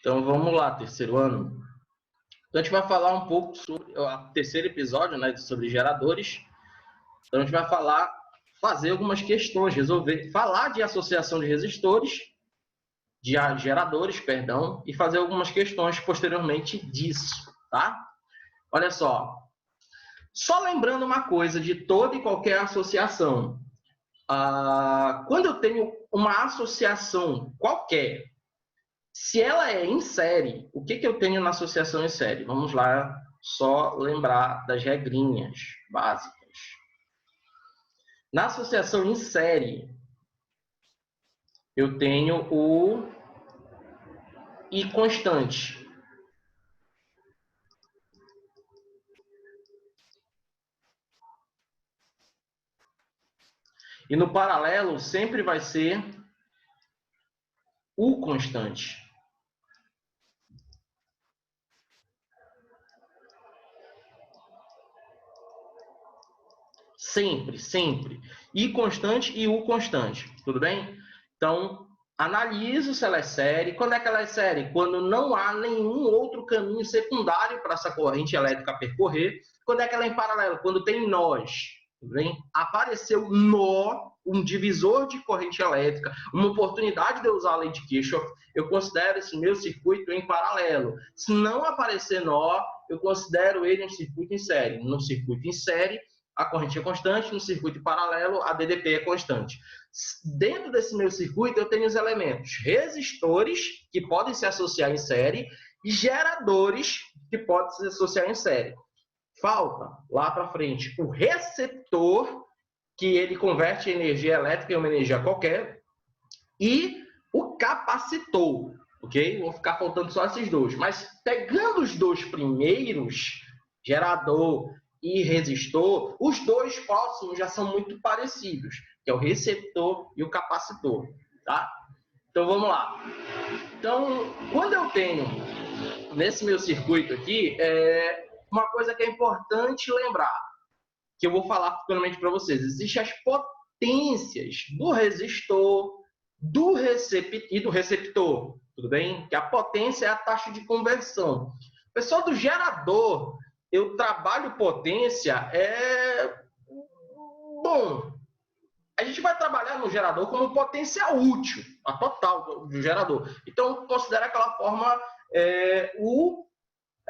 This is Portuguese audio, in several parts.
Então vamos lá, terceiro ano. Então a gente vai falar um pouco sobre o terceiro episódio, né, sobre geradores. Então a gente vai fazer algumas questões, falar de associação de resistores, de geradores, perdão, e fazer algumas questões posteriormente disso, tá? Olha só lembrando uma coisa de toda e qualquer associação. Quando eu tenho uma associação qualquer, se ela é em série, o que eu tenho na associação em série? Vamos lá, só lembrar das regrinhas básicas. Na associação em série, eu tenho o I constante. E no paralelo, sempre vai ser U constante. Sempre, sempre. I constante e U constante. Tudo bem? Então, analiso se ela é série. Quando é que ela é série? Quando não há nenhum outro caminho secundário para essa corrente elétrica percorrer. Quando é que ela é em paralelo? Quando tem nós. Tudo bem? Apareceu nó, um divisor de corrente elétrica, uma oportunidade de eu usar a lei de Kirchhoff, eu considero esse meu circuito em paralelo. Se não aparecer nó, eu considero ele um circuito em série. No circuito em série, a corrente é constante, no circuito paralelo, a DDP é constante. Dentro desse meu circuito, eu tenho os elementos resistores, que podem se associar em série, e geradores, que podem se associar em série. Falta, lá para frente, o receptor, que ele converte energia elétrica em uma energia qualquer, e o capacitor, ok? Vão ficar faltando só esses dois. Mas pegando os dois primeiros, gerador e resistor, os dois próximos já são muito parecidos, que é o receptor e o capacitor, tá? Então vamos lá. Então, quando eu tenho nesse meu circuito aqui, uma coisa que é importante lembrar, que eu vou falar futuramente para vocês, existem as potências do resistor, e do receptor, tudo bem? Que a potência é a taxa de conversão. Pessoal, do gerador, eu trabalho potência, bom, a gente vai trabalhar no gerador como potência útil, a total do gerador. Então, considera aquela forma,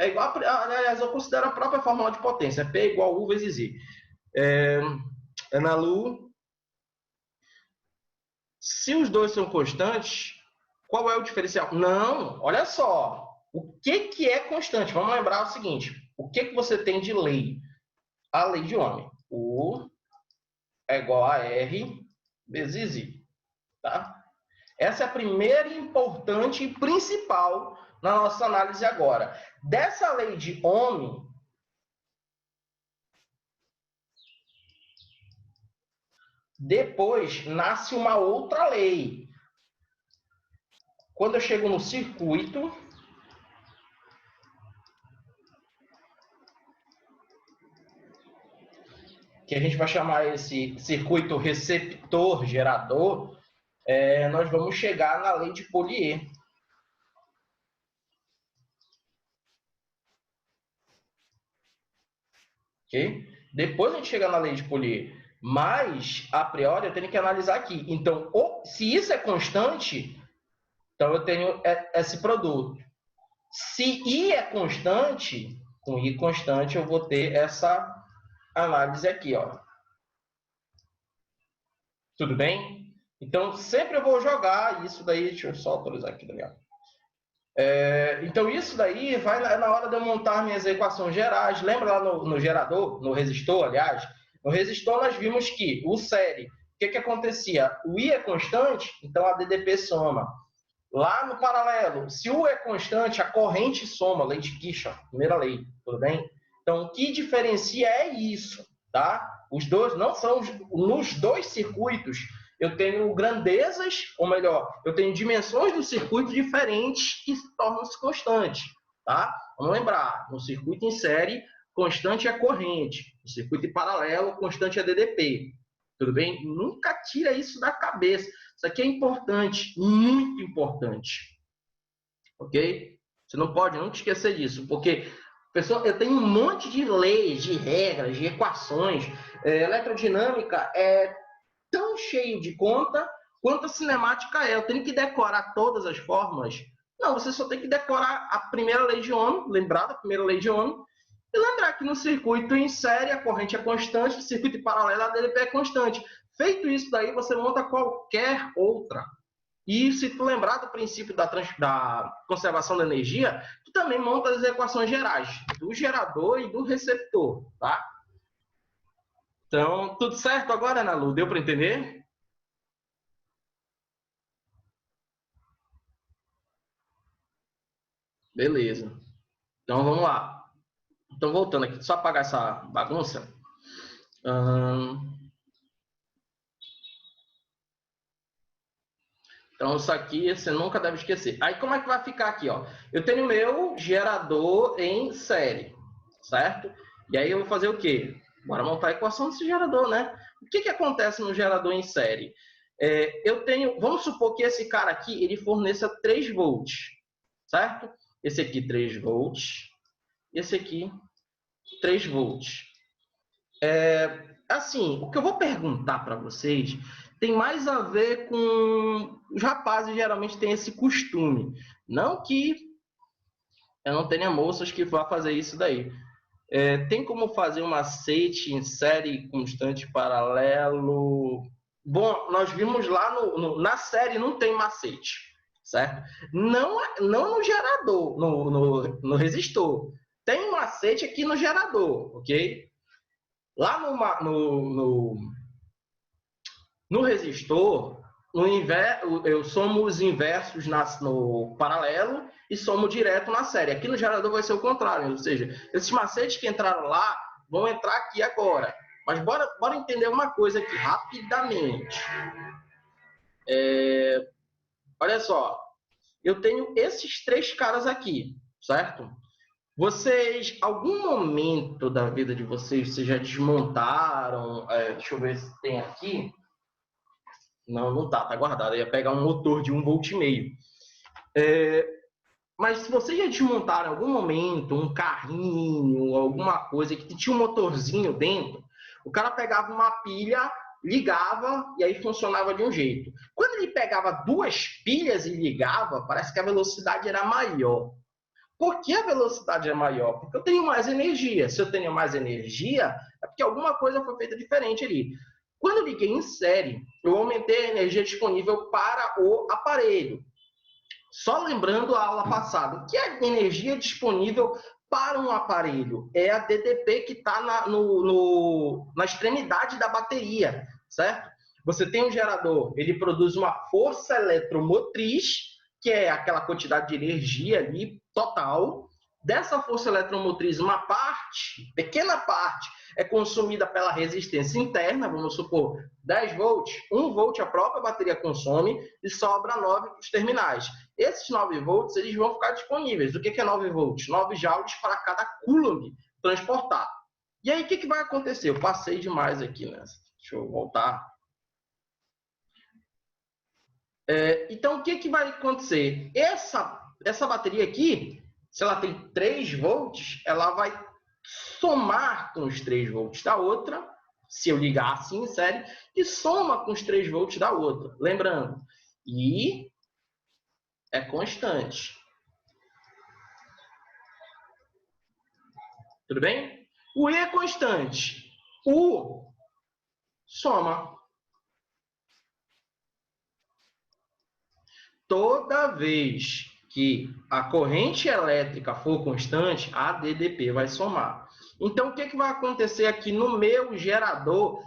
igual, aliás, eu considero a própria fórmula de potência, P igual U vezes I. Analu. Se os dois são constantes, qual é o diferencial? Não, olha só. O que é constante? Vamos lembrar o seguinte. O que você tem de lei? A lei de Ohm. U é igual a R vezes I. Tá? Essa é a primeira importante e principal na nossa análise agora. Dessa lei de Ohm, depois nasce uma outra lei. Quando eu chego no circuito, que a gente vai chamar esse circuito receptor-gerador, nós vamos chegar na lei de Polier. Okay? Depois a gente chega na lei de Polier. Mas, a priori, eu tenho que analisar aqui. Então, se isso é constante, então eu tenho esse produto. Se I é constante, com I constante, eu vou ter essa análise aqui, ó. Tudo bem? Então, sempre eu vou jogar isso daí. Deixa eu só atualizar aqui, legal. Então, isso daí vai na hora de eu montar minhas equações gerais. Lembra lá no gerador, no resistor, aliás? No resistor, nós vimos que o série, o que acontecia? O I é constante, então a DDP soma. Lá no paralelo, se U é constante, a corrente soma, lei de Kirchhoff, primeira lei, tudo bem? Então, o que diferencia é isso, tá? Os dois não são, nos dois circuitos, eu tenho grandezas, ou melhor, eu tenho dimensões do circuito diferentes que tornam-se constantes, tá? Vamos lembrar, no circuito em série, constante é corrente, no circuito em paralelo, constante é DDP, tudo bem? Nunca tira isso da cabeça. Isso aqui é importante, muito importante. ok? Você não pode nunca esquecer disso, porque pessoal, eu tenho um monte de leis, de regras, de equações. Eletrodinâmica é tão cheio de conta quanto a cinemática é. Eu tenho que decorar todas as fórmulas. Não, você só tem que decorar a primeira lei de Ohm, lembrar da primeira lei de Ohm, e lembrar que no circuito em série a corrente é constante, no circuito em paralelo a DDP é constante. Feito isso daí, você monta qualquer outra. E se tu lembrar do princípio da conservação da energia, tu também monta as equações gerais do gerador e do receptor, tá? Então, tudo certo agora, Ana Lu? Deu para entender? Beleza. Então, vamos lá. Então, voltando aqui, só apagar essa bagunça. Então, isso aqui você nunca deve esquecer. Aí, como é que vai ficar aqui? Ó? Eu tenho meu gerador em série, certo? E aí, eu vou fazer o quê? Bora montar a equação desse gerador, né? O que acontece no gerador em série? Eu tenho, vamos supor que esse cara aqui, ele forneça 3 volts, certo? Esse aqui 3 volts, esse aqui 3 volts. Assim, o que eu vou perguntar para vocês tem mais a ver com... Os rapazes geralmente têm esse costume. Não que eu não tenha moças que vá fazer isso daí. Tem como fazer um macete em série constante paralelo? Bom, nós vimos lá na série não tem macete, certo? Não no gerador, no resistor. Tem macete aqui no gerador, ok? Lá no resistor, eu somo os inversos no paralelo e somo direto na série. Aqui no gerador vai ser o contrário, ou seja, esses macetes que entraram lá vão entrar aqui agora. Mas bora entender uma coisa aqui, rapidamente. Olha só, eu tenho esses 3 caras aqui, certo? Vocês, algum momento da vida de vocês já desmontaram? Deixa eu ver se tem aqui. Não tá guardado. Eu ia pegar um motor de 1,5 volt. Mas se vocês já desmontaram em algum momento um carrinho, alguma coisa que tinha um motorzinho dentro, o cara pegava uma pilha, ligava e aí funcionava de um jeito. Quando ele pegava 2 pilhas e ligava, parece que a velocidade era maior. Por que a velocidade é maior? Porque eu tenho mais energia. Se eu tenho mais energia, é porque alguma coisa foi feita diferente ali. Quando eu liguei em série, eu aumentei a energia disponível para o aparelho. Só lembrando a aula passada, o que é energia disponível para um aparelho? É a DDP que está na extremidade da bateria, certo? Você tem um gerador, ele produz uma força eletromotriz, que é aquela quantidade de energia ali total. Dessa força eletromotriz, uma parte, pequena parte, é consumida pela resistência interna, vamos supor 10 volts, 1 volt a própria bateria consome e sobra 9 para os terminais. Esses 9 volts eles vão ficar disponíveis. O que é 9 volts? 9 joules para cada coulomb transportar. E aí, o que vai acontecer? Eu passei demais aqui, né? Deixa eu voltar. Então, o que vai acontecer? Essa bateria aqui, se ela tem 3 volts, ela vai somar com os 3 volts da outra, se eu ligar assim em série, e soma com os 3 volts da outra. Lembrando, I é constante. Tudo bem? O I é constante. U soma. Toda vez que a corrente elétrica for constante, a DDP vai somar. Então, o que vai acontecer aqui no meu gerador,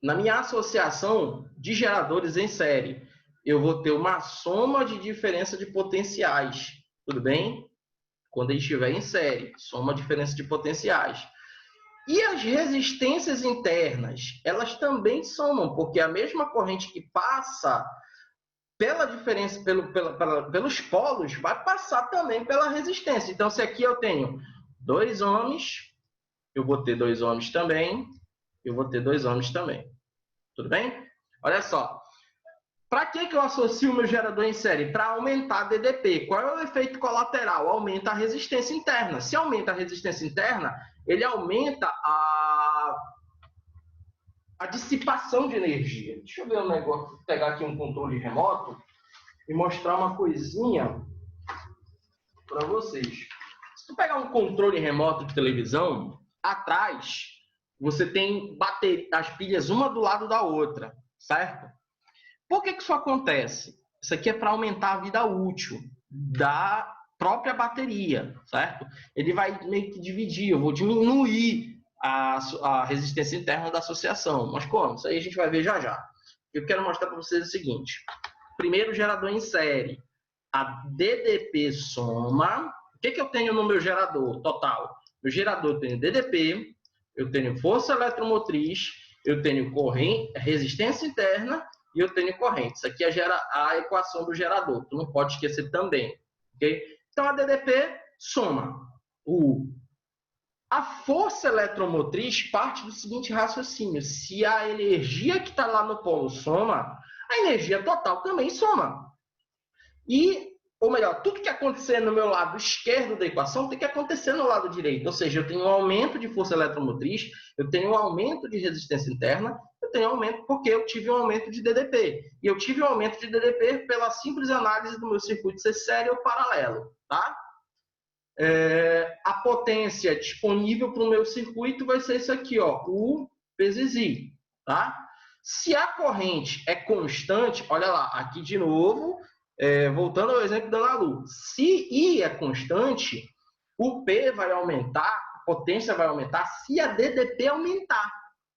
na minha associação de geradores em série? Eu vou ter uma soma de diferença de potenciais, tudo bem? Quando ele estiver em série, soma diferença de potenciais. E as resistências internas, elas também somam, porque a mesma corrente que passa pela diferença, pelos polos, vai passar também pela resistência. Então, se aqui eu tenho 2 ohms, eu vou ter 2 ohms também, eu vou ter 2 ohms também. Tudo bem? Olha só. Para que eu associo o meu gerador em série? Para aumentar a DDP. Qual é o efeito colateral? Aumenta a resistência interna. Se aumenta a resistência interna, ele aumenta a dissipação de energia. Deixa eu ver um negócio, pegar aqui um controle remoto e mostrar uma coisinha para vocês. Se tu pegar um controle remoto de televisão, atrás você tem as pilhas uma do lado da outra, certo? Por que isso acontece? Isso aqui é para aumentar a vida útil da própria bateria, certo? Ele vai meio que dividir, eu vou diminuir a resistência interna da associação. Mas como? Isso aí a gente vai ver já já. Eu quero mostrar para vocês o seguinte. Primeiro, gerador em série. A DDP soma. O que eu tenho no meu gerador total? No gerador eu tenho DDP, eu tenho força eletromotriz, eu tenho corrente, resistência interna e eu tenho corrente. Isso aqui é a equação do gerador. Tu não pode esquecer também. Okay? Então, a DDP soma. A força eletromotriz parte do seguinte raciocínio. Se a energia que está lá no polo soma, a energia total também soma. Ou melhor, tudo que acontecer no meu lado esquerdo da equação tem que acontecer no lado direito. Ou seja, eu tenho um aumento de força eletromotriz, eu tenho um aumento de resistência interna, eu tenho um aumento porque eu tive um aumento de DDP. E eu tive um aumento de DDP pela simples análise do meu circuito ser série ou paralelo. Tá? A potência disponível para o meu circuito vai ser isso aqui, ó, o PZZ. Tá? Se a corrente é constante, olha lá, aqui de novo... voltando ao exemplo da Ana Lu, se I é constante, o P vai aumentar, a potência vai aumentar se a DDP aumentar,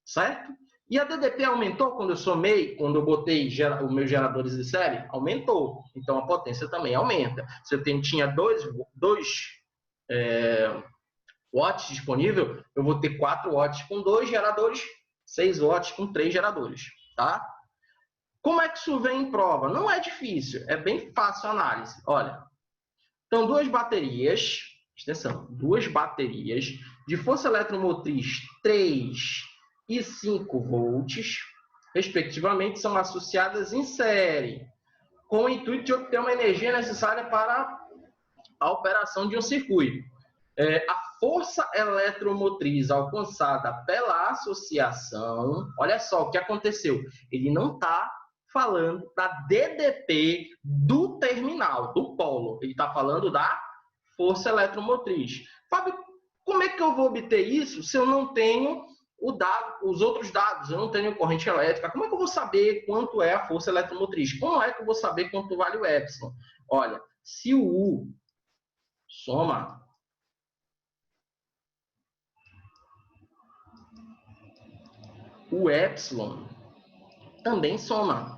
certo? E a DDP aumentou quando eu somei, quando eu botei os meus geradores de série? Aumentou. Então, a potência também aumenta. Se eu tinha 2 watts disponível, eu vou ter 4 watts com 2 geradores, 6 watts com 3 geradores, tá? Como é que isso vem em prova? Não é difícil, é bem fácil a análise. Olha, então duas baterias, atenção, duas baterias de força eletromotriz 3 e 5 volts, respectivamente, são associadas em série, com o intuito de obter uma energia necessária para a operação de um circuito. A força eletromotriz alcançada pela associação, olha só o que aconteceu, ele não está falando da DDP do terminal, do polo. Ele está falando da força eletromotriz. Fábio, como é que eu vou obter isso se eu não tenho os outros dados? Eu não tenho corrente elétrica. Como é que eu vou saber quanto é a força eletromotriz? Como é que eu vou saber quanto vale o epsilon? Olha, se o U soma... o epsilon também soma.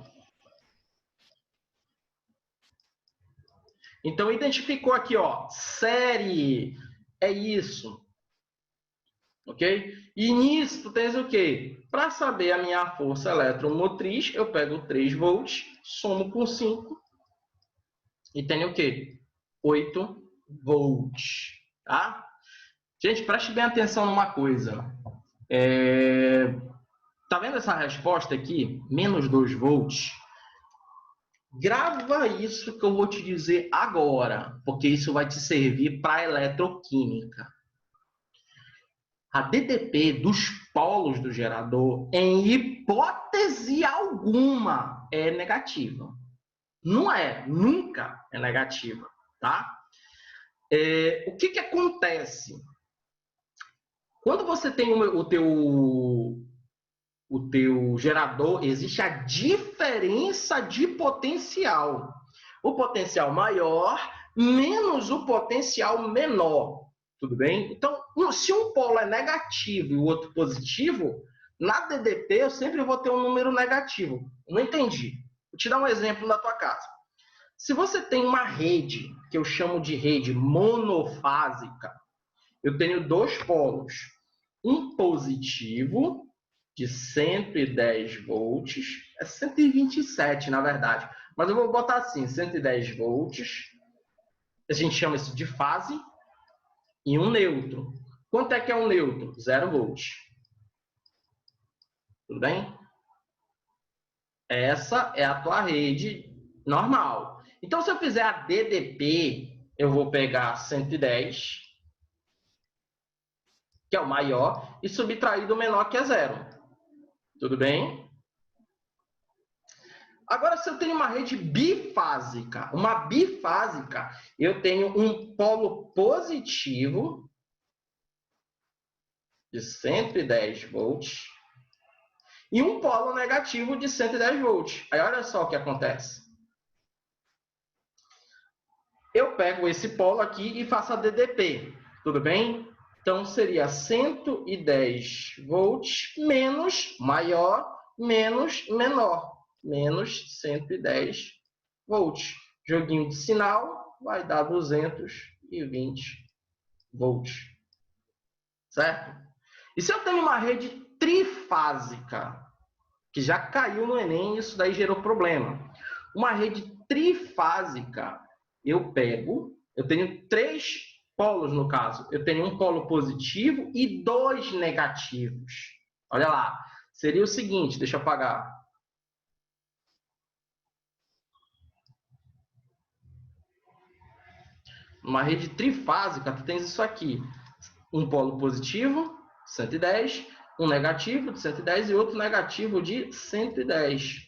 Então, identificou aqui, ó, série, é isso. Ok? E nisso, tu tens o quê? Para saber a minha força eletromotriz, eu pego 3 volts, somo com 5 e tenho o quê? 8 volts. Tá? Gente, preste bem atenção numa coisa. Tá vendo essa resposta aqui? Menos 2 volts. Grava isso que eu vou te dizer agora, porque isso vai te servir para eletroquímica. A DDP dos polos do gerador, em hipótese alguma, é negativa. Não é, nunca é negativa, tá? O que acontece? Quando você tem o teu gerador, existe a diferença de potencial. O potencial maior menos o potencial menor. Tudo bem? Então, se um polo é negativo e o outro positivo, na DDP eu sempre vou ter um número negativo. Não entendi. Vou te dar um exemplo na tua casa. Se você tem uma rede, que eu chamo de rede monofásica, eu tenho 2 polos. Um positivo de 110 volts, é 127 na verdade, mas eu vou botar assim, 110 volts, a gente chama isso de fase, e um neutro. Quanto é que é um neutro? 0 volts. Tudo bem? Essa é a tua rede normal. Então, se eu fizer a DDP, eu vou pegar 110, que é o maior, e subtrair do menor, que é 0. Tudo bem? Agora, se eu tenho uma rede bifásica, eu tenho um polo positivo de 110 volts e um polo negativo de 110 volts. Aí, olha só o que acontece. Eu pego esse polo aqui e faço a DDP, tudo bem? Então, seria 110 volts menos maior menos menor, menos 110 volts. Joguinho de sinal vai dar 220 volts, certo? E se eu tenho uma rede trifásica, que já caiu no Enem, isso daí gerou problema. Uma rede trifásica, eu tenho 3 polos no caso. Eu tenho um polo positivo e 2 negativos. Olha lá, seria o seguinte, deixa eu apagar. Uma rede trifásica, tu tens isso aqui. Um polo positivo, 110, um negativo de 110 e outro negativo de 110.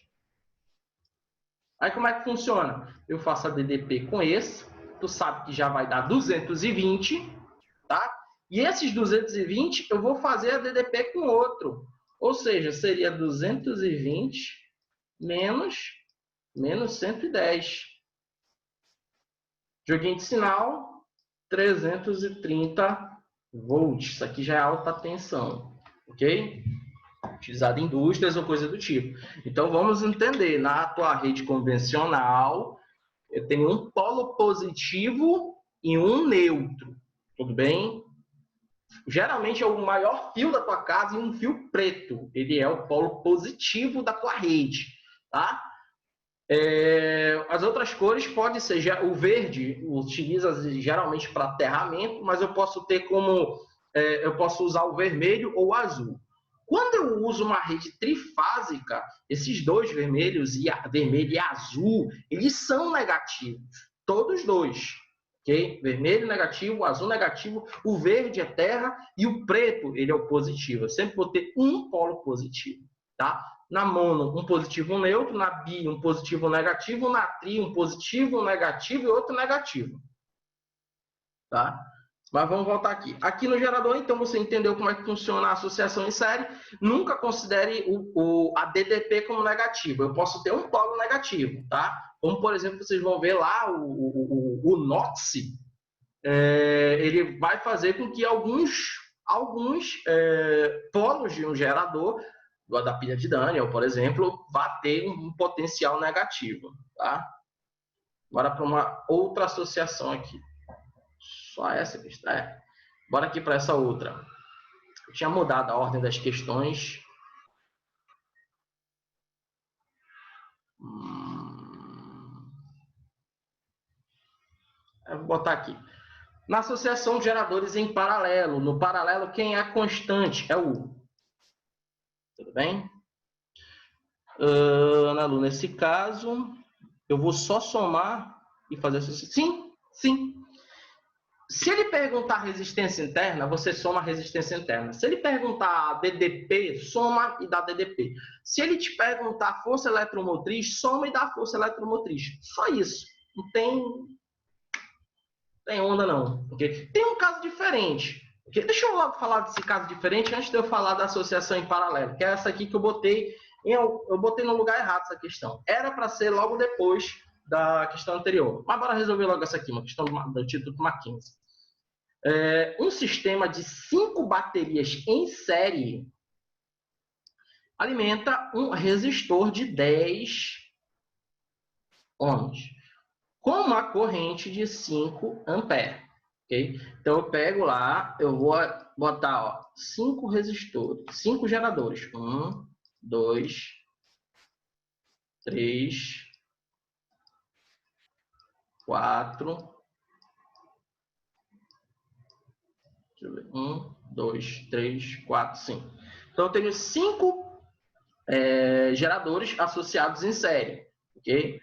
Aí como é que funciona? Eu faço a DDP com esse, tu sabe que já vai dar 220, tá? E esses 220 eu vou fazer a DDP com outro. Ou seja, seria 220 menos 110. Joguinho de sinal, 330 volts. Isso aqui já é alta tensão, ok? Utilizado em indústrias ou coisa do tipo. Então, vamos entender. Na tua rede convencional, eu tenho um polo positivo e um neutro. Tudo bem? Geralmente é o maior fio da tua casa e um fio preto. Ele é o polo positivo da tua rede, tá? As outras cores pode ser o verde, utiliza geralmente para aterramento, mas eu posso ter eu posso usar o vermelho ou o azul. Quando eu uso uma rede trifásica, esses dois vermelho e azul, eles são negativos, todos dois. Okay? Vermelho negativo, azul negativo, o verde é terra e o preto ele é o positivo. Eu sempre vou ter um polo positivo, tá? Na mono, um positivo e um neutro, na bi, um positivo e um negativo, na tri, um positivo, um negativo e outro negativo. Tá? Mas vamos voltar aqui. Aqui no gerador, então, você entendeu como é que funciona a associação em série. Nunca considere a DDP como negativo. Eu posso ter um polo negativo, tá? Como, por exemplo, vocês vão ver lá, o NOx, ele vai fazer com que alguns polos de um gerador, da pilha de Daniel, por exemplo, vá ter um potencial negativo, tá? Agora para uma outra associação aqui. Só essa questão. Bora aqui para essa outra. Eu tinha mudado a ordem das questões. Eu vou botar aqui. Na associação de geradores em paralelo. No paralelo, quem é constante? É o U. Tudo bem? Ana Lu, nesse caso, eu vou só somar e fazer associação. Sim. Se ele perguntar resistência interna, você soma a resistência interna. Se ele perguntar DDP, soma e dá DDP. Se ele te perguntar força eletromotriz, soma e dá força eletromotriz. Só isso. Não tem onda, não. Okay? Tem um caso diferente. Okay? Deixa eu logo falar desse caso diferente antes de eu falar da associação em paralelo, que é essa aqui que eu botei no lugar errado essa questão. Era para ser logo depois da questão anterior. Mas bora resolver logo essa aqui, uma questão do título Mackenzie. Um sistema de 5 baterias em série alimenta um resistor de 10 ohms com uma corrente de 5 amperes. Okay? Então, eu pego lá, eu vou botar 5 resistores, 5 geradores. 1, 2, 3, 4... 1, 2, 3, 4, 5. Então, eu tenho 5 geradores associados em série, ok?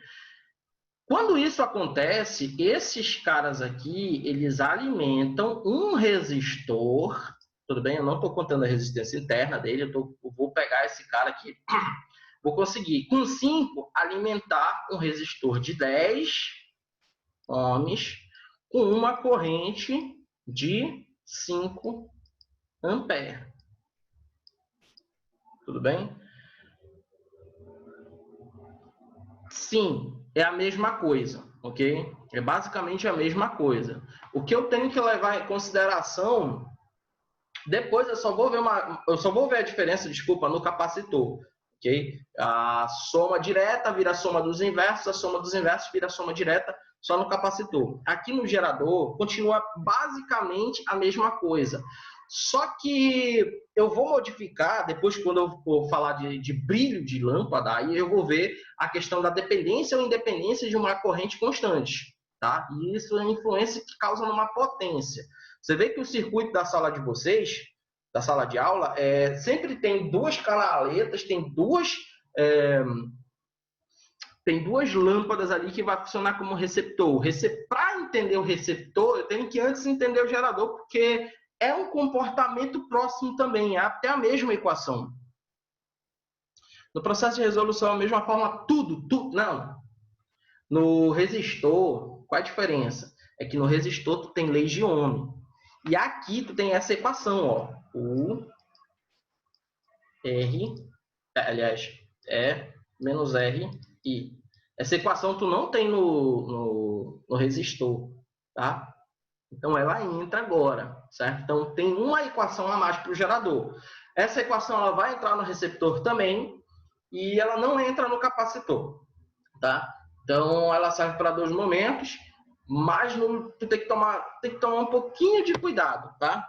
Quando isso acontece, esses caras aqui, eles alimentam um resistor, tudo bem? Eu não estou contando a resistência interna dele, eu vou pegar esse cara aqui, vou conseguir, com 5, alimentar um resistor de 10 ohms com uma corrente de 5 amperes. Tudo bem? Sim, é a mesma coisa, ok? É basicamente a mesma coisa. O que eu tenho que levar em consideração, depois eu só vou ver a diferença, desculpa, no capacitor, ok? A soma direta vira a soma dos inversos, a soma dos inversos vira a soma direta só no capacitor. Aqui no gerador continua basicamente a mesma coisa. Só que eu vou modificar, depois quando eu for falar de brilho de lâmpada, aí eu vou ver a questão da dependência ou independência de uma corrente constante, tá? E isso é a influência que causa numa potência. Você vê que o circuito da sala de vocês, da sala de aula, sempre tem duas canaletas, tem duas lâmpadas ali que vai funcionar como receptor. Para entender o receptor, eu tenho que antes entender o gerador, porque é um comportamento próximo também, é até a mesma equação. No processo de resolução, a mesma forma, tudo, não. No resistor, qual a diferença? É que no resistor tu tem leis de Ohm. E aqui tu tem essa equação, ó. U, R, aliás, E menos R, I. Essa equação tu não tem no resistor, tá? Então, ela entra agora, certo? Então, tem uma equação a mais para o gerador. Essa equação ela vai entrar no receptor também e ela não entra no capacitor, tá? Então, ela serve para 2 momentos, mas tu tem que tomar um pouquinho de cuidado, tá?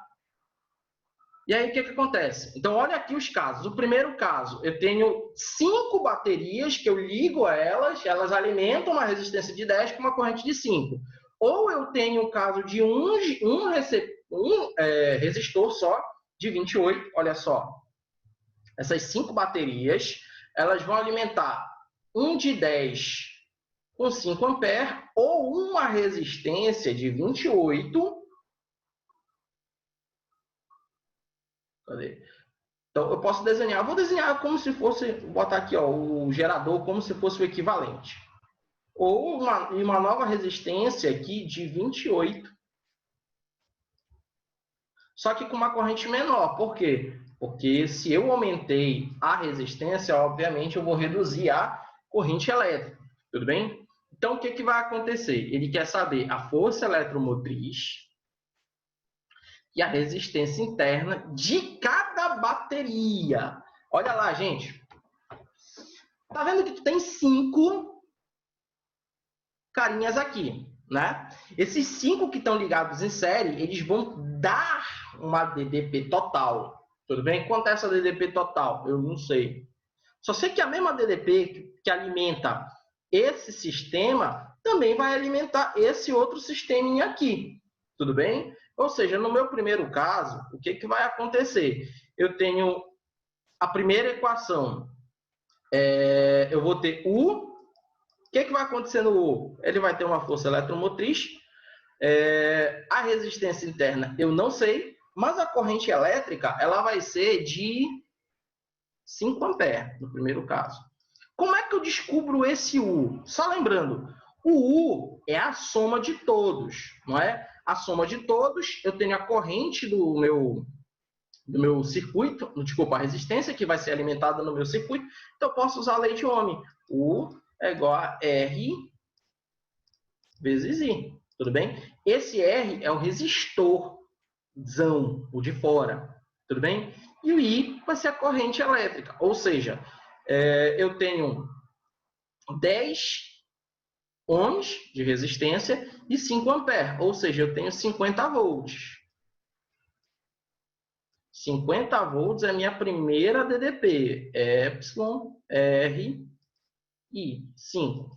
E aí, o que acontece? Então, olha aqui os casos. O primeiro caso, eu tenho 5 baterias que eu ligo a elas alimentam uma resistência de 10 com uma corrente de 5. Ou eu tenho o caso de um resistor só, de 28, olha só. Essas 5 baterias, elas vão alimentar um de 10 com 5 amperes, ou uma resistência de 28. Cadê? Então, eu posso desenhar. Eu vou desenhar como se fosse, botar aqui ó, o gerador como se fosse o equivalente. Ou uma nova resistência aqui de 28. Só que com uma corrente menor. Por quê? Porque se eu aumentei a resistência, obviamente eu vou reduzir a corrente elétrica. Tudo bem? Então, o que vai acontecer? Ele quer saber a força eletromotriz e a resistência interna de cada bateria. Olha lá, gente. Tá vendo que tu tem 5 carinhas aqui, né? Esses 5 que estão ligados em série, eles vão dar uma DDP total. Tudo bem? Quanto é essa DDP total? Eu não sei. Só sei que a mesma DDP que alimenta esse sistema também vai alimentar esse outro sisteminha aqui. Tudo bem? Ou seja, no meu primeiro caso, o que vai acontecer? Eu tenho a primeira equação. Eu vou ter U. O que vai acontecer no U? Ele vai ter uma força eletromotriz. A resistência interna eu não sei, mas a corrente elétrica ela vai ser de 5 amperes, no primeiro caso. Como é que eu descubro esse U? Só lembrando, o U é a soma de todos, não é? A soma de todos, eu tenho a corrente do meu circuito, desculpa, a resistência que vai ser alimentada no meu circuito, então eu posso usar a lei de Ohm. U é igual a R vezes I, tudo bem? Esse R é o resistorzão, o de fora, tudo bem? E o I vai ser a corrente elétrica, ou seja, eu tenho 10 ohms de resistência e 5 amperes, ou seja, eu tenho 50 volts. 50 volts é a minha primeira DDP, Epsilon, R, I, 5.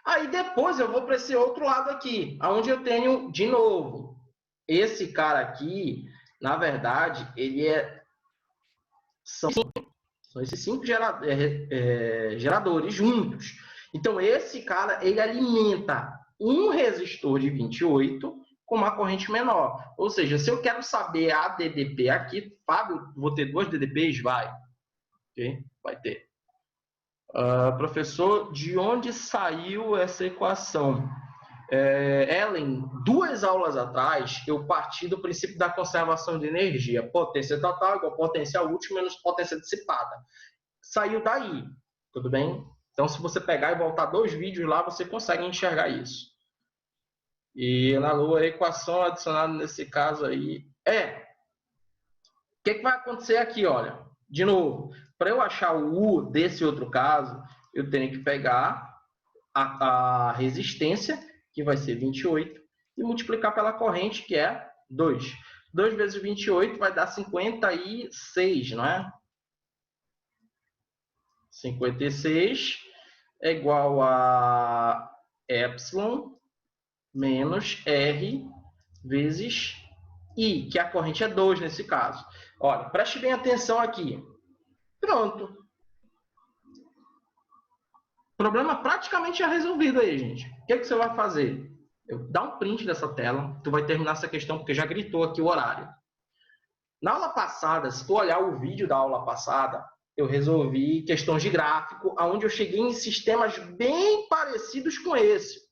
Aí depois eu vou para esse outro lado aqui, onde eu tenho, de novo, esse cara aqui, na verdade, ele são São esses 5 geradores juntos. Então, esse cara, ele alimenta um resistor de 28 com uma corrente menor. Ou seja, se eu quero saber a DDP aqui, Fábio, vou ter 2 DDPs? Vai. Okay? Vai ter. Professor, de onde saiu essa equação? Ellen, 2 aulas atrás, eu parti do princípio da conservação de energia. Potência total igual potência útil menos potência dissipada. Saiu daí, tudo bem? Então, se você pegar e voltar 2 vídeos lá, você consegue enxergar isso. E na Lua, a equação adicionada nesse caso aí o que vai acontecer aqui, olha? De novo, para eu achar o U desse outro caso, eu tenho que pegar a resistência, que vai ser 28, e multiplicar pela corrente, que é 2. 2 vezes 28 vai dar 56, não é? 56 é igual a epsilon menos R vezes I, que a corrente é 2 nesse caso. Olha, preste bem atenção aqui. Pronto. Problema praticamente já resolvido aí, gente. O que você vai fazer? Dá um print dessa tela, tu vai terminar essa questão, porque já gritou aqui o horário. Na aula passada, se tu olhar o vídeo da aula passada, eu resolvi questões de gráfico, onde eu cheguei em sistemas bem parecidos com esse.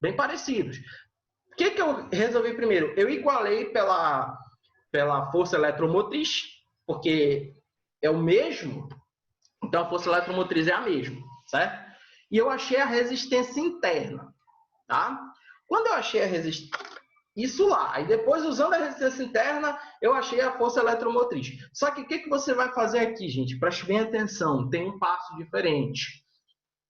Bem parecidos. O que eu resolvi primeiro? Eu igualei pela força eletromotriz, porque é o mesmo, então a força eletromotriz é a mesma, certo? E eu achei a resistência interna, tá? Quando eu achei a resistência, isso lá, aí depois usando a resistência interna, eu achei a força eletromotriz. Só que o que você vai fazer aqui, gente? Preste bem atenção, tem um passo diferente.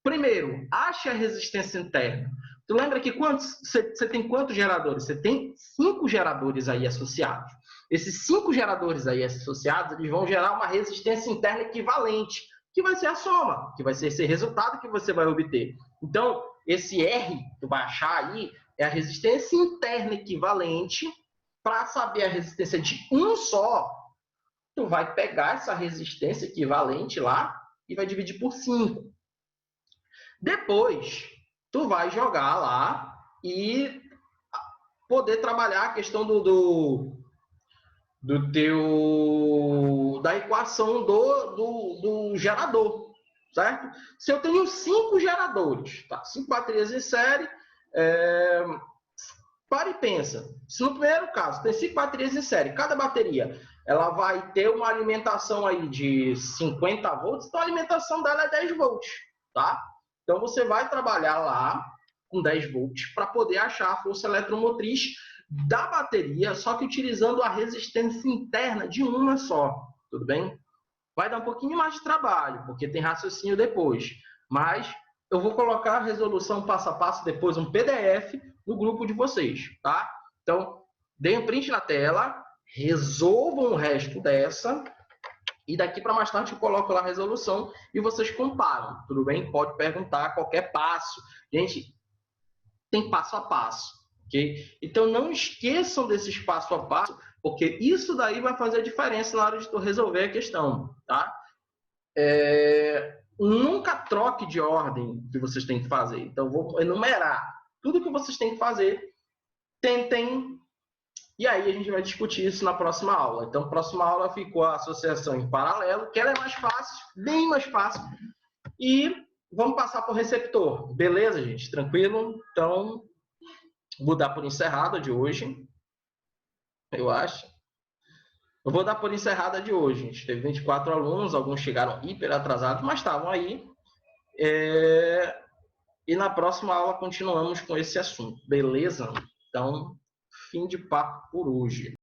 Primeiro, ache a resistência interna. Tu lembra que você tem quantos geradores? Você tem 5 geradores aí associados. Esses 5 geradores aí associados, eles vão gerar uma resistência interna equivalente, que vai ser a soma, que vai ser esse resultado que você vai obter. Então, esse R que tu vai achar aí é a resistência interna equivalente. Para saber a resistência de um só, tu vai pegar essa resistência equivalente lá e vai dividir por 5. Depois, tu vai jogar lá e poder trabalhar a questão da equação do gerador, certo? Se eu tenho 5 geradores, tá? 5 baterias em série, para e pensa. Se no primeiro caso tem 5 baterias em série, cada bateria ela vai ter uma alimentação aí de 50 volts, então a alimentação dela é 10 volts, tá? Então, você vai trabalhar lá com 10 volts para poder achar a força eletromotriz da bateria, só que utilizando a resistência interna de uma só, tudo bem? Vai dar um pouquinho mais de trabalho, porque tem raciocínio depois, mas eu vou colocar a resolução passo a passo depois, um PDF, no grupo de vocês, tá? Então, deem um print na tela, resolvam o resto dessa, e daqui para mais tarde eu coloco lá a resolução e vocês comparam, tudo bem? Pode perguntar qualquer passo. Gente, tem passo a passo, ok? Então não esqueçam desses passo a passo, porque isso daí vai fazer a diferença na hora de tu resolver a questão, tá? Nunca troque de ordem que vocês têm que fazer. Então vou enumerar tudo que vocês têm que fazer. Tentem. E aí a gente vai discutir isso na próxima aula. Então, próxima aula ficou a associação em paralelo, que ela é mais fácil, bem mais fácil. E vamos passar para o receptor. Beleza, gente? Tranquilo? Então, vou dar por encerrada de hoje. Eu acho. Eu vou dar por encerrada de hoje, gente. Teve 24 alunos, alguns chegaram hiper atrasados, mas estavam aí. E na próxima aula continuamos com esse assunto. Beleza? Então, fim de papo por hoje.